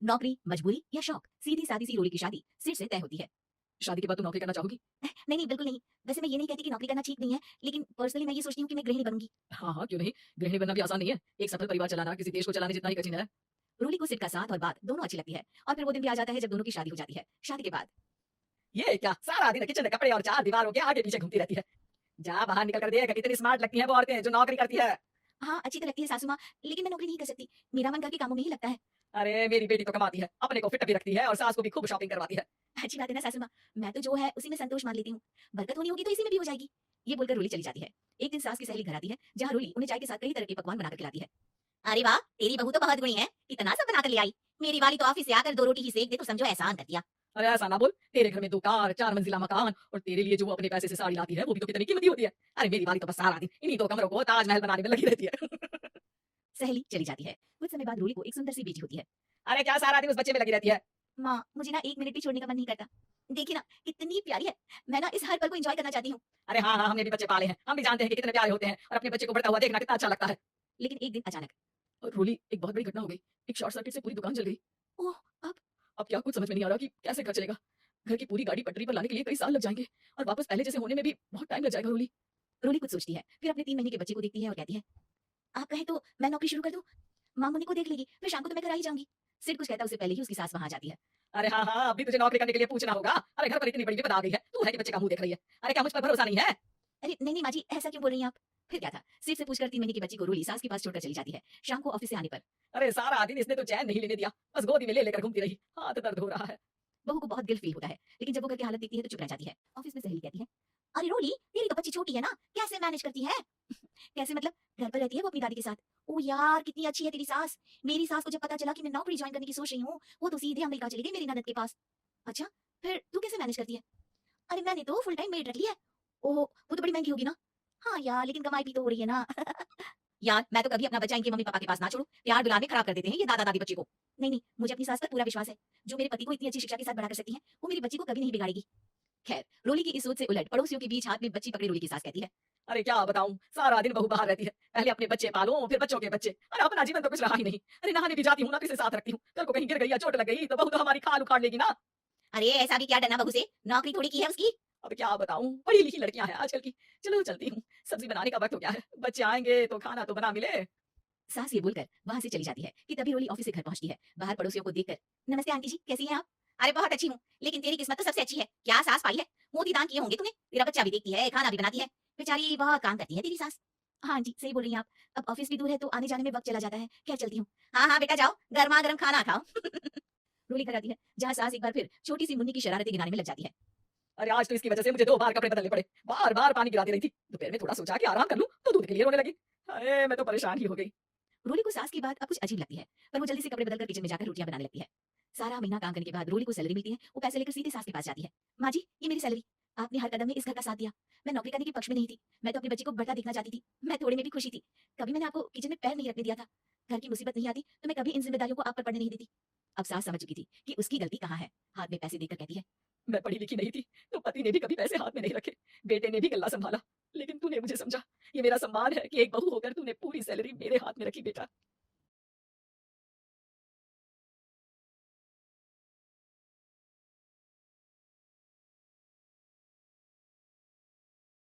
नौकरी, मजबूरी या शौक, सीधी सादी सी रोली की शादी सिर से तय होती है। शादी के बाद तुम नौकरी करना चाहोगी? नहीं नहीं, बिल्कुल नहीं। वैसे मैं ये नहीं कहती कि नौकरी करना ठीक नहीं है, लेकिन पर्सनली मैं ये सोचती हूँ कि मैं गृहिणी बनूंगी। हाँ हाँ, क्यों नहीं। गृहिणी बनना भी आसान नहीं है। एक सफल परिवार चलाना किसी देश को चलाने जितना ही कठिन है। रोली को सिर का साथ और बात दोनों अच्छी लगती है, और फिर वो दिन भी आ जाता है जब दोनों की शादी हो जाती है। शादी के बाद ये क्या, सारा दिन किचन में कपड़े और चार दीवारों के आगे पीछे घूमती रहती है। जा बाहर निकल कर देख, कितनी स्मार्ट लगती है वो औरतें जो नौकरी करती है। हाँ, अच्छी तो लगती है सासू माँ, लेकिन मैं नौकरी नहीं कर सकती। मेरा मन घर के कामों में ही लगता है। अरे मेरी बेटी तो कमाती है, अपने को फिट भी रखती है और सास को भी खूब शॉपिंग करवाती है। अच्छी बात है ना सासू माँ। मैं तो जो है उसी में संतोष मान लेती हूँ। बरकत होनी होगी तो इसी में भी हो जाएगी। ये बोलकर रोली चली जाती है। एक दिन सास की सहेली घर आती है, जहाँ रोली उन्हें चाय के साथ कई तरह के पकवान बनाकर खिलाती है। अरे वाह, तेरी बहू तो बहुत गुणी है, कितना सब बनाकर ले आई। मेरी वाली तो ऑफिस से आकर 2 रोटी ही सेक दे तो समझो एहसान कर दिया। अरे ऐसा ना बोल, तेरे घर में 2 कार, 4 मंजिला मकान और तेरे लिए जो वो अपने पैसे से साड़ी लाती है वो भी तो कितनी कीमती होती है। अरे मेरी वाली तो बस सारा दिन इन्हीं 2 कमरों को ताजमहल बनाने में लगी रहती है। सहेली चली जाती है। कुछ समय बाद रोली को एक सुंदर सी बेटी होती है। अरे क्या सारा दिन उस बच्चे में लगी रहती है। माँ, मुझे ना 1 मिनट भी छोड़ने का मन नहीं करता। देखिए ना, कितनी प्यारी है। मैं ना इस हर पल को एंजॉय करना चाहती हूँ। अरे हाँ हाँ, हमने भी बच्चे पाले हैं, हम भी जानते हैं कि कितने प्यारे होते हैं और अपने बच्चे को बढ़ता हुआ देखना कितना अच्छा लगता है। लेकिन एक दिन अचानक, और रोली, एक बहुत बड़ी घटना हो गई। एक शॉर्ट सर्किट से पूरी दुकान जल गई। ओह! अब अब क्या कुछ समझ में नहीं आ रहा कि कैसे घर चलेगा। घर की पूरी गाड़ी पटरी पर लाने के लिए कई साल लग जाएंगे और वापस पहले जैसे होने में भी बहुत टाइम लग जाएगा। रोली रोली कुछ सोचती है, फिर अपने 3 महीने के बच्चे को देखती है और कहती है, आप कहें तो मैं नौकरी शुरू कर दूँ? माँ मुन्नी को देख लेगी, फिर शाम को तो मैं घर आ ही जाऊँगी। सिड कुछ कहता है उससे पहले ही उसकी सास वहाँ आ जाती है। अरे हाँ हाँ, अभी तुझे नौकरी करने के लिए पूछना होगा। अरे घर पर इतनी बड़ी विपदा आ गई है, तू है कि बच्चे का मुंह देख रही है। अरे क्या मुझ पर भरोसा नहीं है? अरे नहीं, नहीं माँ जी, ऐसा क्यों बोल रही हैं आप? फिर क्या था? सिड से पूछकर 3 महीने की बच्ची को रोली सास के पास छोड़कर चली जाती है। शाम को ऑफिस से आने पर अरे सारा दिन इसने तो चैन नहीं लेने दिया, बस गोदी में ले लेकर घूमती रही। हाथ दर्द हो रहा है। बहू को बहुत गिल्ट फील होता है, लेकिन जब वो घर की हालत देखती है तो चुप रह जाती है। ऑफिस में सहेली कहती है, अरे रोली, तेरी तो बच्ची छोटी है ना, कैसे मैनेज करती है? कैसे मतलब? घर पर रहती है वो अपनी दादी के साथ। ओह यार, कितनी अच्छी है तेरी सास। मेरी सास को जब पता चला कि मैं नौकरी ज्वाइन करने की सोच रही हूँ, वो तो सीधे अमेरिका चली गई मेरी ननद के पास। अच्छा, फिर तू कैसे मैनेज करती है? अरे मैंने तो फुल टाइम मेड रख लिया है। ओह, वो तो बड़ी महंगी होगी ना? हाँ यार, लेकिन कमाई भी तो हो रही है ना। यार, मैं तो कभी अपना बच्चा इनके मम्मी पापा के पास ना छोड़ूं। प्यार दुलार में खराब कर देते हैं ये दादा दादी बच्चे को। नहीं नहीं, मुझे अपनी सास पर पूरा विश्वास है। जो मेरे पति को इतनी अच्छी शिक्षा के साथ बड़ा कर सकती है, वो मेरी बच्ची को कभी नहीं बिगाड़ेगी। खैर, रोली की इस सोच से उलट पड़ोसियों के बीच हाथ में बच्ची पकड़े रोली की सास कहती है, अरे क्या बताऊं, सारा दिन बहू बाहर रहती है। पहले अपने बच्चे पालो, फिर बच्चों के बच्चे। अरे अपना जीवन तो कुछ रहा ही नहीं। अरे नहाने भी जाती हूँ ना तो इसे साथ रखती हूँ। कल को कहीं गिर गई या चोट लग गई तो बहू तो हमारी खाल उखाड़ लेगी ना। अरे ऐसा भी क्या डरना बहू से, नौकरी थोड़ी की है उसकी। अब क्या बताऊं, पढ़ी लिखी लड़कियां हैं आजकल की। चलो चलती हूँ, सब्जी बनाने का वक्त हो गया है। बच्चे आएंगे तो खाना तो बना मिले। सास ये बोलकर वहां से चली जाती है कि तभी रोली ऑफिस से घर पहुंचती है। बाहर पड़ोसियों को देखकर, नमस्ते आंटी जी, कैसी हैं आप? अरे बहुत अच्छी हूँ, लेकिन तेरी किस्मत तो सबसे अच्छी है। क्या सास पाई है? मोती दान किए होंगे तूने। तेरा बच्चा भी देखती है, खाना भी बनाती है। बेचारी बहुत काम करती है तेरी सास। हाँ जी, सही बोल रही हैं आप। अब ऑफिस भी दूर है तो आने जाने में वक्त चला जाता है। क्या चलती हूँ। हाँ हाँ बेटा जाओ, गर्मा गर्म खाना खाओ। रोली घर आती है, जहाँ सास एक बार फिर छोटी सी मुन्नी की शरारतें गिनाने में लग जाती है। अरे आज तो इसकी वजह से मुझे 2 बार कपड़े बदलने पड़े। बार बार पानी गिराती रही थी। दोपहर में थोड़ा सोचा कि आराम कर लूं तो दूध के लिए रोने लगी। अरे मैं तो परेशान ही हो गई। रोली को सास की बात अब कुछ अजीब लगती है, पर वो जल्दी से कपड़े बदलकर किचन में जाकर रोटियां बनाने लगती है। सारा महीना काम करने के बाद रोली को सैलरी मिलती है। वो पैसे लेकर सीधे सास के पास जाती है। माँ जी, ये मेरी सैलरी। आपने हर कदम में इस घर का साथ दिया। मैं नौकरी करने के पक्ष में नहीं थी। मैं तो अपनी बच्ची को बढ़ता देखना चाहती थी। मैं थोड़े में भी खुशी थी। कभी मैंने आपको किचन में पैर नहीं रखने दिया था। घर की मुसीबत नहीं आती तो मैं कभी इन जिम्मेदारियों को आप पर पड़ने नहीं देती। अब सास समझ चुकी थी कि उसकी गलती कहाँ है। हाथ में पैसे देकर कहती है, मैं पढ़ी लिखी नहीं थी तो पति ने भी कभी पैसे हाथ में नहीं रखे। बेटे ने भी गल्ला संभाला, लेकिन तूने मुझे समझा। ये मेरा सम्मान है कि एक बहू होकर तूने पूरी सैलरी मेरे हाथ में रखी बेटा।